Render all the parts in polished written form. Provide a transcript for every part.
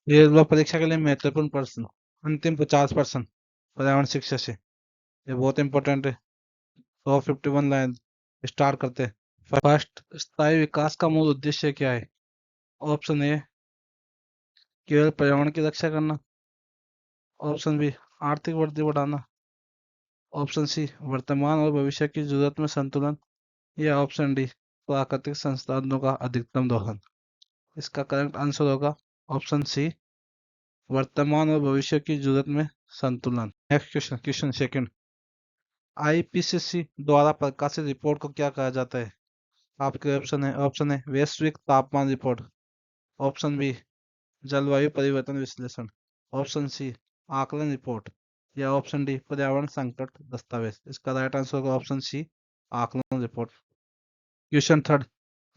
ये लोग परीक्षा के लिए महत्वपूर्ण प्रश्न, अंतिम 50% पर्यावरण शिक्षा से, ये बहुत इंपॉर्टेंट है। 151 लाइन स्टार्ट करते हैं। फर्स्ट, स्थायी विकास का मूल उद्देश्य क्या है? ऑप्शन ए, केवल पर्यावरण की रक्षा करना। ऑप्शन बी, आर्थिक वृद्धि बढ़ाना। ऑप्शन सी, वर्तमान और भविष्य की जरूरत में संतुलन। या ऑप्शन डी, प्राकृतिक संसाधनों का अधिकतम दोहन। इसका करेक्ट आंसर होगा ऑप्शन सी, वर्तमान और भविष्य की जरूरत में संतुलन। Next question, question second, IPCC द्वारा प्रकाशित रिपोर्ट को क्या कहा जाता है? आपके ऑप्शन है वैश्विक तापमान रिपोर्ट। ऑप्शन बी, जलवायु परिवर्तन विश्लेषण। ऑप्शन सी, आकलन रिपोर्ट। या ऑप्शन डी, पर्यावरण संकट दस्तावेज। इसका राइट आंसर होगा ऑप्शन सी, आकलन रिपोर्ट। क्वेश्चन थर्ड,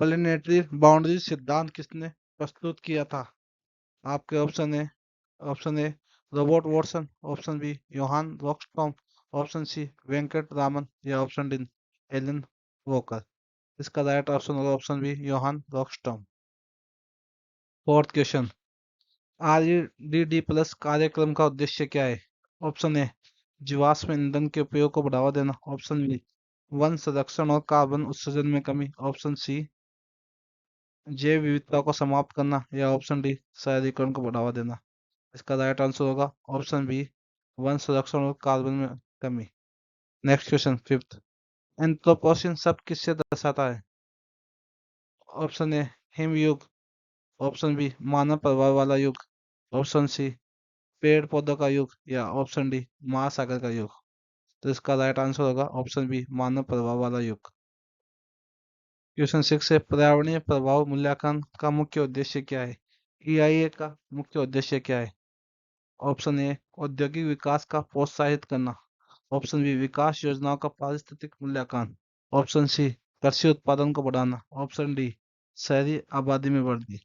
प्लेनेटरी बाउंड्री सिद्धांत किसने प्रस्तुत किया था? आपके option A Robert Watson. Option B, Johan Rockstrom. Option C, Venkat Raman. या ऑप्शन डी, एलन वोकर। इसका राइट ऑप्शन होगा option B, Johan Rockstrom. Fourth question, REDD plus कार्यक्रम का उद्देश्य क्या है? ऑप्शन ए, जीवाश्म ईंधन के उपयोग को बढ़ावा देना। ऑप्शन बी, वन संरक्षण और कार्बन उत्सर्जन में कमी। ऑप्शन सी, जैव विविधता को समाप्त करना। या ऑप्शन डी, शहरीकरण को बढ़ावा देना। इसका राइट आंसर होगा ऑप्शन बी, वन संरक्षण और कार्बन में कमी। नेक्स्ट क्वेश्चन फिफ्थ, एंथ्रोपोसेन शब्द किससे दर्शाता है? ऑप्शन ए, हिमयुग। ऑप्शन बी, मानव प्रभाव वाला युग। ऑप्शन सी, पेड़ पौधों का युग। या ऑप्शन डी, महासागर का युग। तो इसका राइट आंसर होगा ऑप्शन बी, मानव प्रभाव वाला युग। क्वेश्चन सिक्स है, पर्यावरणीय प्रभाव मूल्यांकन का मुख्य उद्देश्य क्या है? ईआईए का मुख्य उद्देश्य क्या है? ऑप्शन ए, औद्योगिक विकास का प्रोत्साहित करना। ऑप्शन बी, विकास योजनाओं का पारिस्थितिक मूल्यांकन। ऑप्शन सी, कृषि उत्पादन को बढ़ाना। ऑप्शन डी, शहरी आबादी में वृद्धि।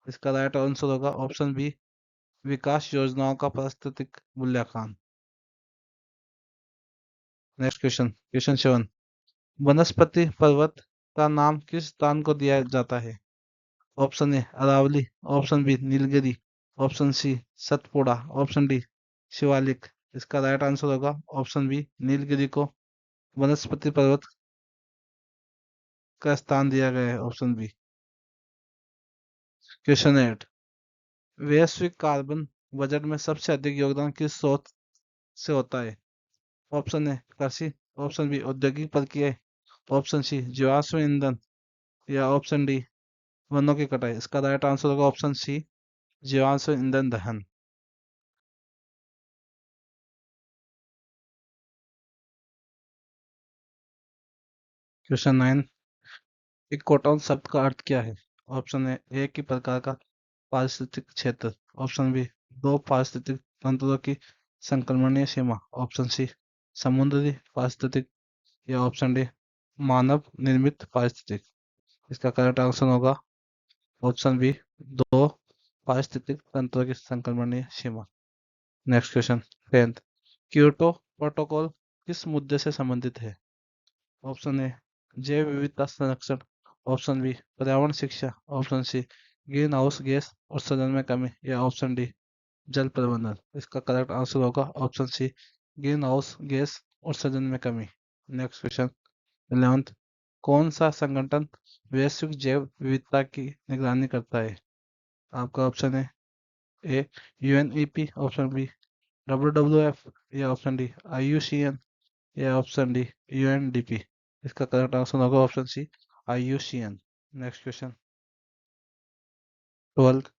इसका राइट आंसर होगा ऑप्शन बी, विकास योजनाओं का पारिस्थितिक मूल्यांकन। नेक्स्ट क्वेश्चन, क्वेश्चन सेवन, वनस्पति पर्वत का नाम किस स्थान को दिया जाता है? Option A, Aravali. Option B, Nilgiri. Option C, Satpura. Option D, Shivalik. इसका राइट आंसर होगा ऑप्शन बी, नीलगिरी को वनस्पति पर्वत का स्थान दिया गया है। Option B. क्वेश्चन एट, वैश्विक कार्बन बजट में सबसे अधिक योगदान किस स्रोत से होता है? ऑप्शन ए, कृषि। ऑप्शन बी, औद्योगिक प्रक्रिया। ऑप्शन सी, जीवाश्म ईंधन। या ऑप्शन डी, वनों की कटाई। इसका राइट आंसर होगा ऑप्शन सी, जीवाश्म ईंधन दहन। क्वेश्चन नाइन, इकोटॉन शब्द का अर्थ क्या है? ऑप्शन ए, एक ही प्रकार का पारिस्थितिक क्षेत्र। ऑप्शन बी, दो पारिस्थितिक तंत्रों की संक्रमणीय सीमा। ऑप्शन सी, समुद्री पारिस्थितिक। या ऑप्शन डी, मानव निर्मित पारिस्थितिक। इसका करेक्ट आंसर होगा ऑप्शन बी, दो पारिस्थितिक तंत्रों की संक्रमणीय सीमा। Next question tenth, Kyoto protocol किस मुद्दे से संबंधित है? ऑप्शन ए, जैव विविधता संरक्षण। ऑप्शन बी, पर्यावरण शिक्षा। Option C, greenhouse gas उत्सर्जन में कमी। या ऑप्शन डी, जल प्रबंधन। इसका करेक्ट आंसर होगा option C, greenhouse gas उत्सर्जन में कमी। नेक्स्ट क्वेश्चन 11th, कौन सा संगठन वैश्विक जैव विविधता की निगरानी करता है? आपका ऑप्शन है A, UNEP. Option B, WWF. या ऑप्शन डी, आईयूसीएन। या ऑप्शन डी, यूएनडीपी। इसका करेक्ट आंसर होगा option C, IUCN. Next question 12th,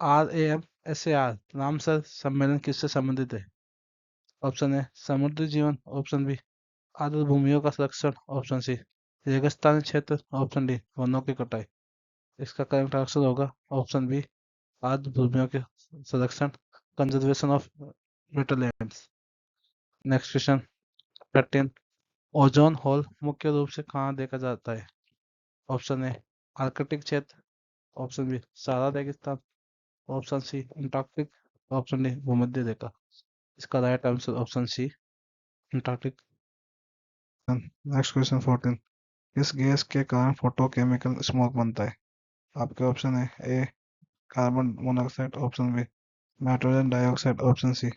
RAMSAR Ramsar सम्मेलन किससे संबंधित है? ऑप्शन ए, समुद्री जीवन। ऑप्शन बी, आर्द्र भूमियों का संरक्षण। ऑप्शन सी, रेगिस्तानी क्षेत्र। ऑप्शन डी, वनों की कटाई। इसका करेक्ट आंसर होगा ऑप्शन बी, आर्द्र भूमियों के संरक्षण, conservation of wetlands. Next question 13, ozone hole मुख्य रूप से कहाँ देखा जाता है? ऑप्शन ए, आर्कटिक क्षेत्र। ऑप्शन बी, सहारा रेगिस्तान। Option C, Antarctic. Option D, भूमध्य रेखा। इसका right answer option C, Antarctic. Next question 14, किस गैस के कारण फोटोकेमिकल स्मोक बनता है? आपके ऑप्शन है A, carbon monoxide, option B nitrogen dioxide, option C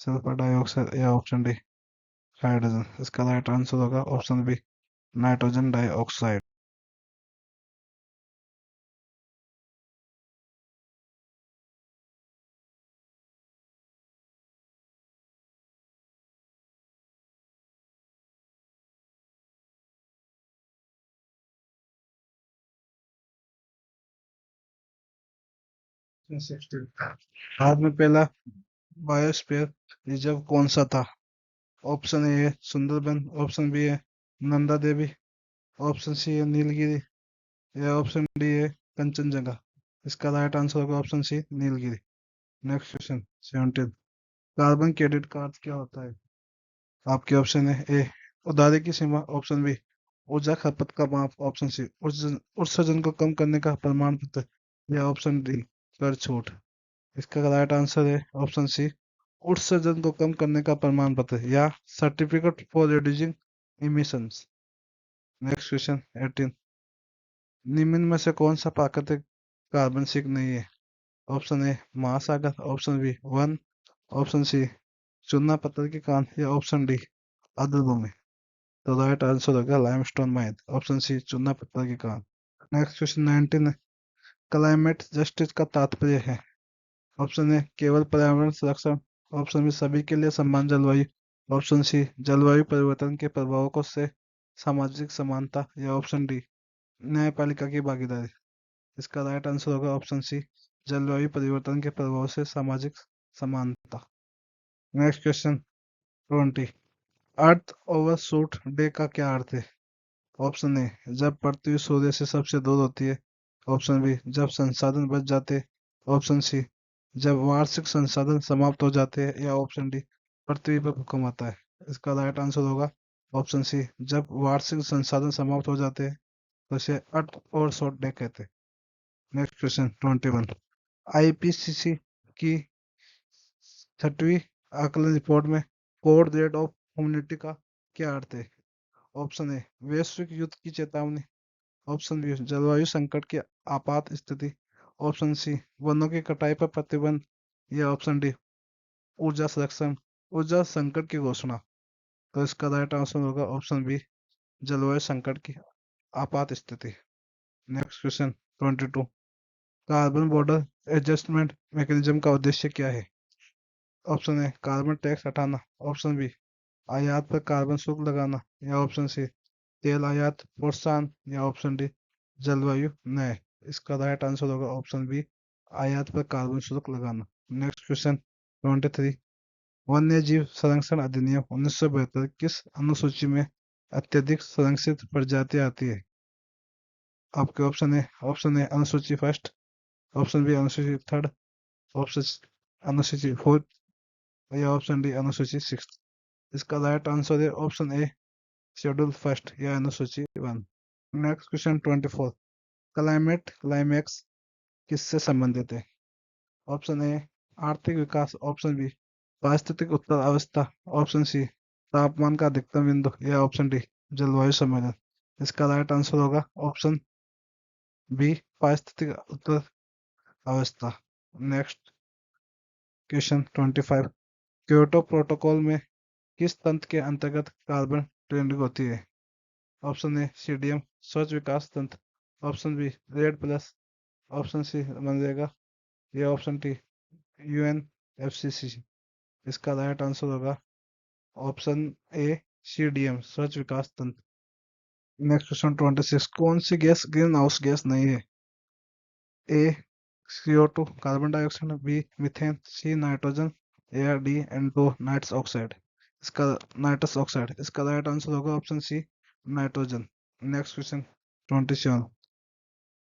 sulphur dioxide, या ऑप्शन डी हाइड्रोजन। इसका राइट आंसर होगा option B nitrogen dioxide. Bharat में पहला बायोस्फीयर रिजर्व कौन सा था? ऑप्शन ए है सुंदरबन, ऑप्शन बी है नंदा देवी, ऑप्शन सी है नीलगिरी, या ऑप्शन डी है कंचनजंगा। इसका राइट आंसर होगा option C Nilgiri. Next question 17। Carbon credit card क्या होता है? आपके ऑप्शन है ए उधारी की सीमा, ऑप्शन बी ऊर्जा खपत का माप, ऑप्शन सी उत्सर्जन को कम करने का प्रमाण पत्र, या ऑप्शन डी कर छूट। इसका राइट आंसर है ऑप्शन सी उत्सर्जन को कम करने का प्रमाण पत्र, या certificate for reducing emissions. Next question 18। निम्न में से कौन सा प्राकृतिक कार्बन सिंक नहीं है? ऑप्शन ए महासागर, ऑप्शन बी वन, ऑप्शन सी चूना पत्थर के कान, या ऑप्शन डी आर्द्रभूमि। तो राइट आंसर होगा लाइमस्टोन माइन, ऑप्शन सी चूना पत्थर के कान। नेक्स्ट क्वेश्चन 19 है। क्लाइमेट जस्टिस का तात्पर्य है? ऑप्शन ए केवल पर्यावरण संरक्षण, ऑप्शन बी सभी के लिए समान जलवायु, ऑप्शन सी जलवायु परिवर्तन के प्रभावों से सामाजिक समानता, या ऑप्शन डी न्यायपालिका की भागीदारी। इसका राइट आंसर होगा ऑप्शन सी जलवायु परिवर्तन के प्रभाव से सामाजिक समानता। Next question 20। अर्थ ओवरशूट डे का क्या अर्थ है? ऑप्शन ए जब पृथ्वी सूर्य से सबसे दूर होती है, ऑप्शन बी जब संसाधन बच जाते हैं, ऑप्शन सी जब वार्षिक संसाधन समाप्त हो जाते हैं, या ऑप्शन डी पृथ्वी पर भूकंप आता है। इसका राइट आंसर होगा ऑप्शन सी जब वार्षिक संसाधन समाप्त हो जाते हैं तो इसे अर्थ ओवरशॉट डे कहते हैं। Next question 21। आईपीसीसी की 6वीं आकलन रिपोर्ट में कोड रेड ऑफ ह्यूमैनिटी का क्या अर्थ है? ऑप्शन ए वैश्विक युद्ध की चेतावनी, ऑप्शन बी जलवायु संकट की आपात स्थिति, ऑप्शन सी वनों की कटाई पर प्रतिबंध, या ऑप्शन डी ऊर्जा संरक्षण ऊर्जा संकट की घोषणा। तो इसका राइट आंसर होगा ऑप्शन बी जलवायु संकट की आपात स्थिति। Next question 22। Carbon border adjustment mechanism का उद्देश्य क्या है? ऑप्शन ए कार्बन टैक्स हटाना, ऑप्शन बी आयात पर कार्बन शुल्क लगाना, या ऑप्शन सी तेल आयात प्रोत्साहन, या ऑप्शन डी जलवायु न्याय। इसका राइट आंसर होगा ऑप्शन बी आयात पर कार्बन शुल्क लगाना। Next question 23। वन्य जीव संरक्षण अधिनियम 1972 किस अनुसूची में अत्यधिक संरक्षित प्रजाति आती है? आपके ऑप्शन ए अनुसूची फर्स्ट, ऑप्शन बी अनुसूची थर्ड, ऑप्शन अनुसूची फोर्थ, या ऑप्शन डी अनुसूची सिक्स। इसका राइट आंसर है ऑप्शन ए शेड्यूल फर्स्ट, या अनुसूची one. Next question 24। Climate climax किससे संबंधित है? ऑप्शन ए आर्थिक विकास, ऑप्शन बी पारिस्थितिक उत्तर अवस्था, ऑप्शन सी तापमान का अधिकतम बिंदु, या ऑप्शन डी जलवायु सम्मेलन। इसका राइट आंसर होगा ऑप्शन बी पारिस्थितिक उत्तर अवस्था। Next question 25। क्योटो प्रोटोकॉल में किस तंत्र के अंतर्गत कार्बन ट्रेडिंग होती है? ऑप्शन ए सीडीएम स्वच्छ विकास तंत्र, option B red plus, option C मनरेगा, या ऑप्शन डी यूएनएफसीसी। इसका राइट आंसर होगा ऑप्शन ए सीडीएम स्वच्छ विकास तंत्र। Next question 26। कौन सी गैस ग्रीन हाउस गैस नहीं है? A CO2 carbon dioxide, B methane, C nitrogen, या डी एंडो नाइट्रस ऑक्साइड। इसका नाइट्रस ऑक्साइड। इसका राइट आंसर होगा option C nitrogen. Next question 27।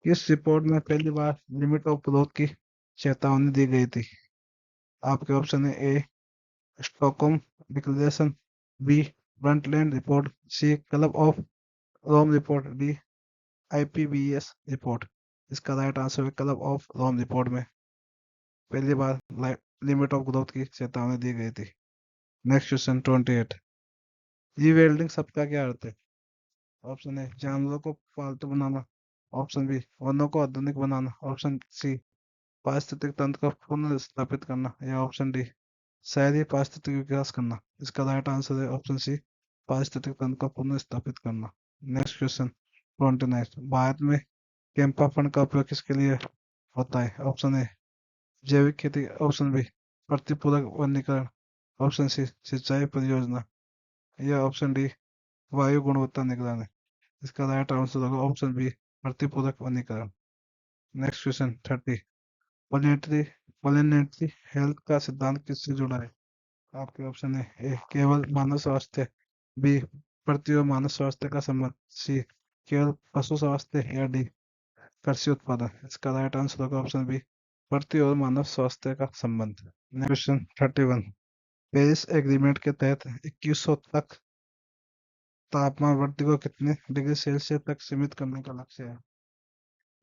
इस रिपोर्ट में पहली बार लिमिट ऑफ ग्रोथ की चेतावनी दी गई थी। आपके ऑप्शन है A Stockholm declaration, B Brundtland report, C club of Rome report, D IPBES report. इसका राइट आंसर है क्लब ऑफ रोम रिपोर्ट में पहली बार लिमिट ऑफ ग्रोथ की चेतावनी दी गई थी। Next question 28। ई वेल्डिंग शब्द का क्या अर्थ है? ऑप्शन ए जानवरों को पालतू बनाना, ऑप्शन बी वनों को आधुनिक बनाना, ऑप्शन सी पारिस्थितिक तंत्र का पुनः स्थापित करना, या ऑप्शन डी शहरी पारिस्थितिक विकास करना। इसका राइट आंसर है ऑप्शन सी पारिस्थितिक तंत्र का पुनः स्थापित करना। नेक्स्ट क्वेश्चन 29, भारत में कैंपा फंड का उपयोग किसके लिए होता है? ऑप्शन ए जैविक खेती, ऑप्शन बी प्रतिपूरक वनीकरण, ऑप्शन सी सिंचाई परियोजना, या ऑप्शन डी वायु गुणवत्ता निगरानी। इसका राइट आंसर होगा ऑप्शन बी प्रतिपूरक वनीकरण। Next question 30, planetary planetary health का सिद्धांत किससे जुड़ा है? आपके ऑप्शन है ए केवल मानव स्वास्थ्य, बी पृथ्वी और मानव स्वास्थ्य का संबंध, सी केवल पशु स्वास्थ्य, या डी कृषि उत्पादन। इसका राइट आंसर होगा ऑप्शन बी पृथ्वी और मानव स्वास्थ्य का संबंध। क्वेश्चन 31, पेरिस एग्रीमेंट के तहत 2100 तक तापमान वृद्धि को कितने डिग्री सेल्सियस तक सीमित करने का लक्ष्य है?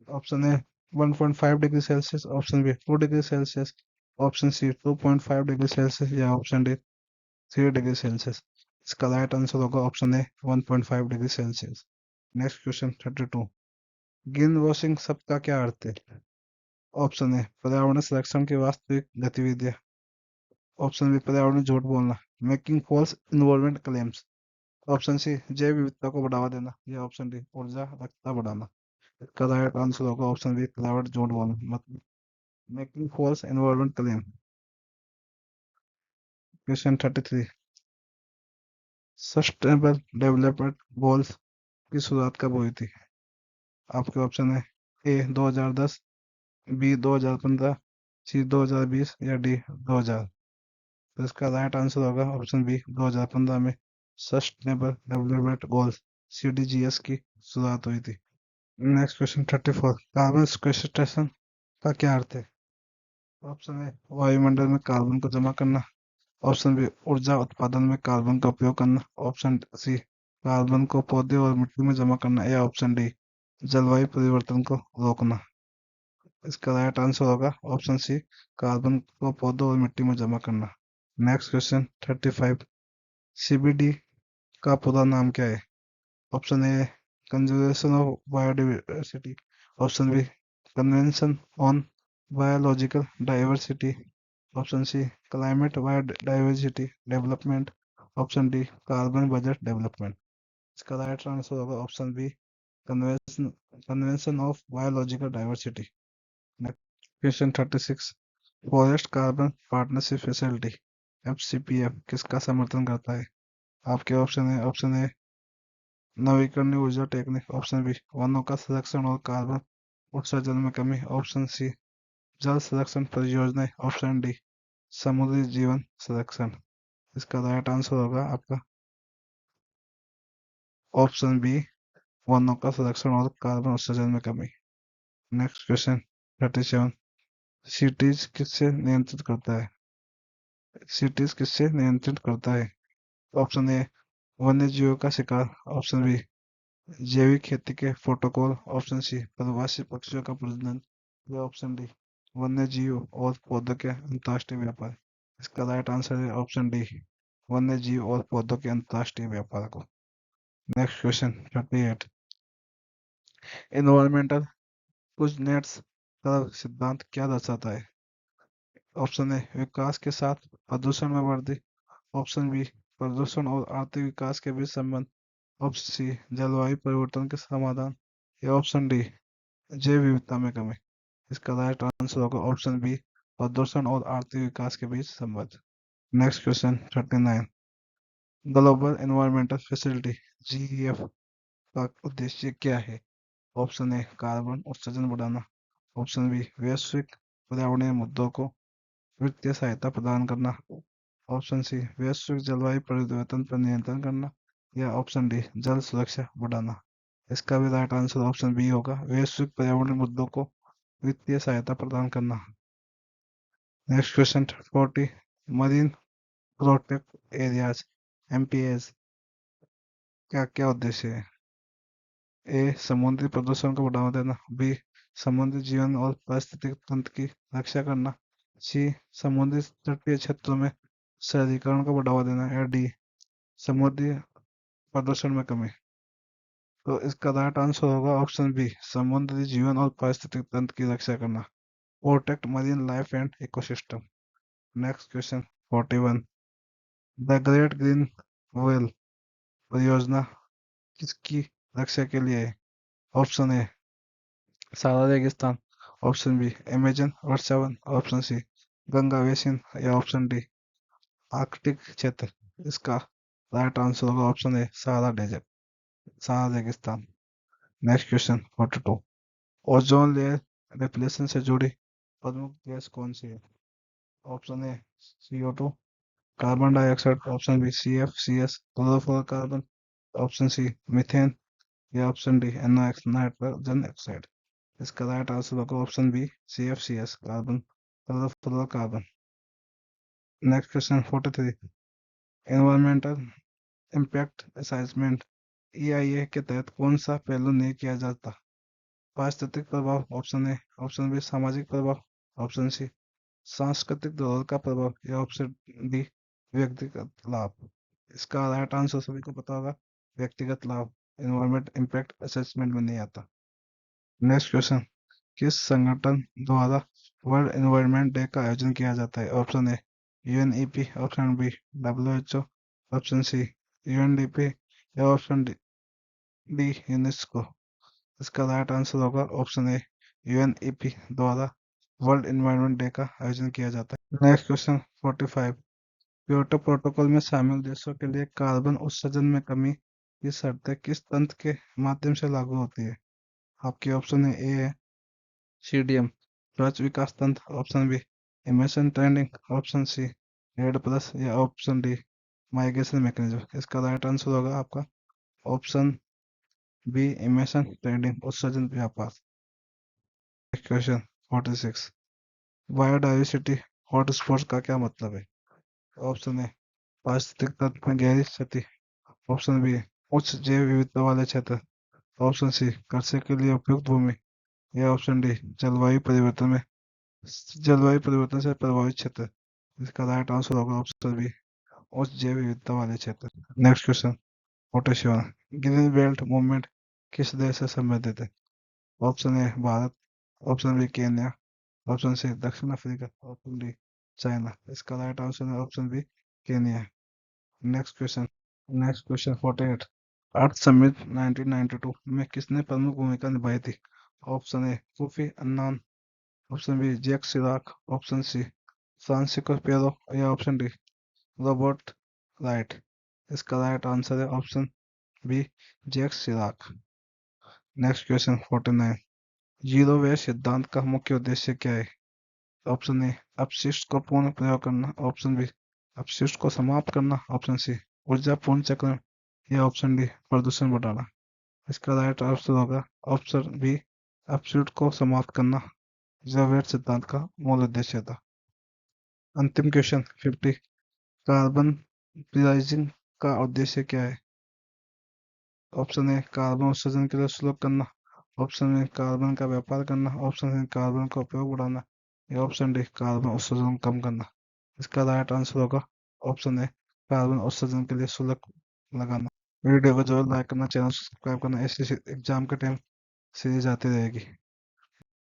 Option A 1.5 degree Celsius, option B 2 degree Celsius, option C 2.5 degree Celsius, या ऑप्शन डी 3 डिग्री सेल्सियस। इसका राइट आंसर होगा option A 1.5 degree Celsius. Next question 32, greenwashing शब्द का क्या अर्थ है? ऑप्शन ए पर्यावरण संरक्षण की वास्तविक गतिविधियां, ऑप्शन बी पर्यावरण झूठ बोलना, making false involvement claims, option C जैव विविधता को बढ़ावा देना, या ऑप्शन डी ऊर्जा दक्षता बढ़ाना। इसका राइट आंसर होगा ऑप्शन बी पर्यावरण झूठ बोलना, मतलब making false involvement claim. Question 33, sustainable development goals की शुरुआत कब हुई थी? आपके ऑप्शन है ए 2010, बी 2015, सी 2020, या डी 2000। तो इसका राइट आंसर होगा ऑप्शन बी 2015 में सस्टेनेबल डेवलपमेंट गोल्स सीडीजीएस की शुरुआत हुई थी। नेक्स्ट क्वेश्चन 34, कार्बन सिक्वेस्ट्रेशन का क्या अर्थ है? ऑप्शन ए वायुमंडल में कार्बन को जमा करना, ऑप्शन बी ऊर्जा उत्पादन में कार्बन का उपयोग करना, ऑप्शन सी कार्बन को पौधे और मिट्टी में जमा करना, या ऑप्शन डी जलवायु परिवर्तन को रोकना। इसका राइट आंसर होगा ऑप्शन सी कार्बन को पौधों और मिट्टी में जमा करना। नेक्स्ट क्वेश्चन 35, सीबीडी का पूरा नाम क्या है? Option A conservation of biodiversity, option B convention on biological diversity, option C climate biodiversity development, option D carbon budget development. इसका राइट आंसर होगा option B convention convention of biological diversity. Question 36, forest carbon partnership facility FCPF किसका समर्थन करता है? आपके option है, option ए नवीकरणीय ऊर्जा टेक्निक, ऑप्शन बी वनों का संरक्षण और कार्बन उत्सर्जन में कमी, ऑप्शन सी जल संरक्षण परियोजनाएं, ऑप्शन डी समुद्री जीवन संरक्षण। इसका राइट आंसर होगा आपका ऑप्शन बी वनों का संरक्षण और कार्बन उत्सर्जन में कमी। नेक्स्ट क्वेश्चन 37, सिटीज किससे नियंत्रित करता है? सिटीज किससे नियंत्रित करता है? ऑप्शन ए वन्य जीवों का शिकार, ऑप्शन बी जैविक खेती के प्रोटोकॉल, ऑप्शन सी प्रवासी पक्षियों का प्रजनन, या ऑप्शन डी वन्य जीव और पौधों के अंतर्राष्ट्रीय व्यापार। इसका राइट आंसर है ऑप्शन डी वन्य जीव और पौधों के अंतर्राष्ट्रीय व्यापार को। नेक्स्ट क्वेश्चन 38, इन्वायरमेंटल कुजनेट्स का सिद्धांत क्या दर्शाता है? ऑप्शन ए विकास के साथ प्रदूषण में वृद्धि, ऑप्शन बी प्रदूषण और आर्थिक विकास के बीच संबंध, ऑप्शन सी जलवायु परिवर्तन के समाधान, या ऑप्शन डी जैव विविधता में कमी। इसका राइट आंसर होगा ऑप्शन बी प्रदूषण और आर्थिक विकास के बीच संबंध। Next question 39, global environmental facility GEF का उद्देश्य क्या है? ऑप्शन ए कार्बन उत्सर्जन बढ़ाना, ऑप्शन बी वैश्विक पर्यावरणीय मुद्दों को वित्तीय सहायता प्रदान करना, ऑप्शन सी वैश्विक जलवायु परिवर्तन पर नियंत्रण करना, या ऑप्शन डी जल सुरक्षा बढ़ाना। इसका भी राइट आंसर ऑप्शन बी होगा वैश्विक पर्यावरणीय मुद्दों को वित्तीय सहायता प्रदान करना। Next question 40, marine protect areas MPS का क्या उद्देश्य है? ए समुद्री प्रदूषण को बढ़ावा देना, बी समुद्री जीवन और पारिस्थितिक तंत्र की रक्षा करना, सी समुद्री तटीय क्षेत्रों में शहरीकरण को बढ़ावा देना, या डी समुद्री प्रदूषण में कमी। तो इसका राइट आंसर होगा ऑप्शन बी समुद्री जीवन और पारिस्थितिक तंत्र की रक्षा करना। protect marine life and ecosystem. Next question 41. The Great Green Whale परियोजना किसकी रक्षा के लिए है? ऑप्शन ए सहारा रेगिस्तान, ऑप्शन बी अमेजन वर्षावन, ऑप्शन सी गंगा बेसिन या ऑप्शन डी आर्कटिक क्षेत्र। इसका राइट आंसर होगा option A Sahara desert, Sahara रेगिस्तान। Next question 42। Ozone layer depletion से जुड़ी प्रमुख गैस कौन सी है? Option A CO2, carbon dioxide, option B CF/CS chlorofluorocarbon, option C methane या option D NOx nitrogen oxide. इसका राइट आंसर होगा option B CF/CS carbon chlorofluorocarbon. Next question 43। Environmental impact assessment EIA के तहत कौन सा पहलू नहीं किया जाता? पारिस्थितिक प्रभाव, ऑप्शन ए, ऑप्शन बी सामाजिक प्रभाव, ऑप्शन सी सांस्कृतिक धरोहर का प्रभाव या ऑप्शन डी व्यक्तिगत लाभ। इसका राइट आंसर सभी को पता होगा व्यक्तिगत लाभ एनवायरमेंट इम्पैक्ट असेसमेंट में नहीं आता। Next question. किस संगठन द्वारा वर्ल्ड एनवायरनमेंट डे का आयोजन किया जाता है? Option A UNEP, option B WHO, option C UNDP या ऑप्शन डी यूनेस्को। इसका राइट आंसर होगा ऑप्शन ए UNEP द्वारा वर्ल्ड एनवायरनमेंट डे का आयोजन किया जाता है। Next question 45। क्योटो प्रोटोकॉल में शामिल देशों के लिए कार्बन उत्सर्जन में कमी की शर्तें किस तंत्र के माध्यम से लागू होती है? आपके ऑप्शन है CDM स्वच्छ विकास तंत्र, option B emission trending, option C REDD+ या ऑप्शन डी माइग्रेशन मैकेनिज्म। इसका राइट आंसर होगा आपका ऑप्शन बी इमिशन ट्रेंडिंग उत्सर्जन व्यापार। क्वेश्चन 46। बायोडाइवर्सिटी हॉटस्पॉट का क्या मतलब है? ऑप्शन ए पारिस्थितिक तंत्र में गहरी क्षति, ऑप्शन बी उच्च जैव विविधता वाले क्षेत्र, ऑप्शन सी कृषि के लिए उपयुक्त भूमि या ऑप्शन डी जलवायु परिवर्तन से प्रभावित क्षेत्र। इसका राइट आंसर होगा ऑप्शन बी उच्च जैव विविधता वाले क्षेत्र। Next question 47। Green belt movement किस देश से संबंधित है? Option A Bharat, option B Kenya, option C दक्षिण अफ्रीका, ऑप्शन डी चाइना। इसका राइट आंसर है option B Kenya. Next question 48। Earth Summit 1992 में किसने प्रमुख भूमिका निभाई थी? Option A Kofi Annan, option B Jacques Chirac, option C Francisco Piero या ऑप्शन डी रॉबर्ट राइट। इसका राइट आंसर है option B Jacques Chirac. Next question 49। Zero waste सिद्धांत का मुख्य उद्देश्य क्या है? ऑप्शन ए अपशिष्ट को पुनः प्रयोग करना, ऑप्शन बी अपशिष्ट को समाप्त करना, ऑप्शन सी ऊर्जा पूर्ण चक्र या ऑप्शन डी प्रदूषण बढ़ाना। इसका राइट आंसर होगा ऑप्शन बी अपशिष्ट को समाप्त करना जीरो वेस्ट सिद्धांत का मूल उद्देश्य था। अंतिम क्वेश्चन 50। कार्बन प्राइसिंग का उद्देश्य क्या है? ऑप्शन ए कार्बन उत्सर्जन के लिए शुल्क करना, ऑप्शन ए कार्बन का व्यापार करना, ऑप्शन सी कार्बन का उपयोग बढ़ाना या ऑप्शन डी कार्बन उत्सर्जन कम करना। इसका राइट आंसर होगा ऑप्शन ए कार्बन उत्सर्जन के लिए शुल्क लगाना। वीडियो को जरूर लाइक करना, चैनल सब्सक्राइब करना। ऐसे एग्जाम के टाइम सीरीज आती रहेगी।